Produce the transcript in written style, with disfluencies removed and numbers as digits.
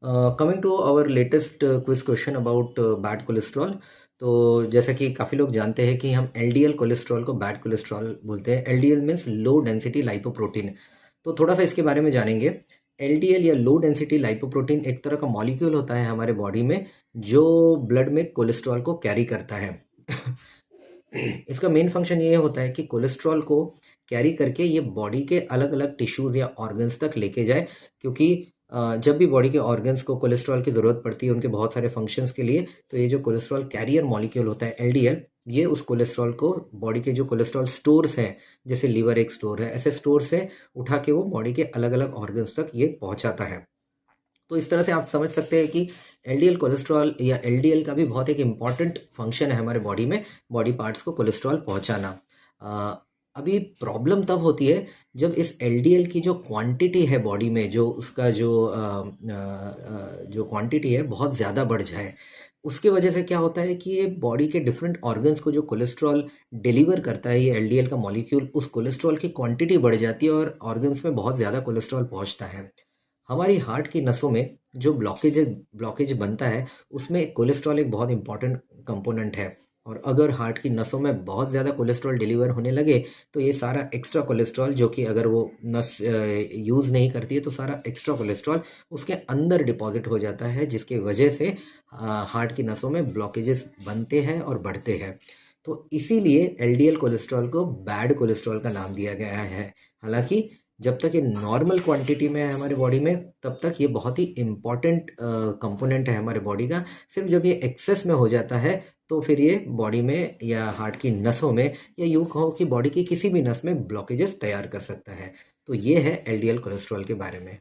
Coming to our latest quiz question about bad cholesterol. तो जैसा कि काफ़ी लोग जानते हैं कि हम एलडीएल कोलेस्ट्रॉल को बैड कोलेस्ट्रॉल बोलते हैं। LDL means low density lipoprotein. तो थोड़ा सा इसके बारे में जानेंगे। एलडीएल या लो डेंसिटी लाइपोप्रोटीन एक तरह का मॉलिक्यूल होता है हमारे बॉडी में जो ब्लड में कोलेस्ट्रॉल को कैरी करता है। इसका मेन फंक्शन ये होता है कि कोलेस्ट्रॉल को कैरी करके ये बॉडी के अलग अलग टिश्यूज़ या ऑर्गन्स तक लेके जाए, क्योंकि जब भी बॉडी के ऑर्गन्स को कोलेस्ट्रॉल की ज़रूरत पड़ती है उनके बहुत सारे फंक्शंस के लिए, तो ये जो कोलेस्ट्रॉल कैरियर मॉलिक्यूल होता है एलडीएल, ये उस कोलेस्ट्रॉल को बॉडी के जो कोलेस्ट्रॉल स्टोर्स हैं, जैसे लीवर एक स्टोर है, ऐसे स्टोर से उठा के वो बॉडी के अलग अलग ऑर्गन्स तक ये पहुंचाता है। तो इस तरह से आप समझ सकते हैं कि एलडीएल कोलेस्ट्रॉल या एलडीएल का भी बहुत एक इम्पॉर्टेंट फंक्शन है हमारे बॉडी में, बॉडी पार्ट्स को कोलेस्ट्रॉल पहुंचाना। अभी प्रॉब्लम तब होती है जब इस एलडीएल की जो क्वांटिटी है बॉडी में, जो उसका जो क्वांटिटी है बहुत ज़्यादा बढ़ जाए। उसके वजह से क्या होता है कि ये बॉडी के डिफरेंट ऑर्गन्स को जो कोलेस्ट्रॉल डिलीवर करता है, ये एलडीएल का मॉलिक्यूल, उस कोलेस्ट्रॉल की क्वांटिटी बढ़ जाती है और ऑर्गन्स में बहुत ज़्यादा कोलेस्ट्रॉल पहुंचता है। हमारी हार्ट की नसों में जो ब्लॉकेज बनता है, उसमें कोलेस्ट्रॉल एक बहुत इंपॉर्टेंट कंपोनेंट है। और अगर हार्ट की नसों में बहुत ज़्यादा कोलेस्ट्रॉल डिलीवर होने लगे, तो ये सारा एक्स्ट्रा कोलेस्ट्रॉल, जो कि अगर वो नस यूज़ नहीं करती है, तो सारा एक्स्ट्रा कोलेस्ट्रॉल उसके अंदर डिपॉजिट हो जाता है, जिसकी वजह से हार्ट की नसों में ब्लॉकेजेस बनते हैं और बढ़ते हैं। तो इसीलिए एलडीएल कोलेस्ट्रॉल को बैड कोलेस्ट्रॉल का नाम दिया गया है। हालांकि जब तक ये नॉर्मल क्वांटिटी में है हमारे बॉडी में, तब तक ये बहुत ही इम्पॉर्टेंट कंपोनेंट है हमारे बॉडी का। सिर्फ जब ये एक्सेस में हो जाता है, तो फिर ये बॉडी में या हार्ट की नसों में, या यूँ कहो कि बॉडी की किसी भी नस में ब्लॉकेजेस तैयार कर सकता है। तो ये है एलडीएल कोलेस्ट्रॉल के बारे में।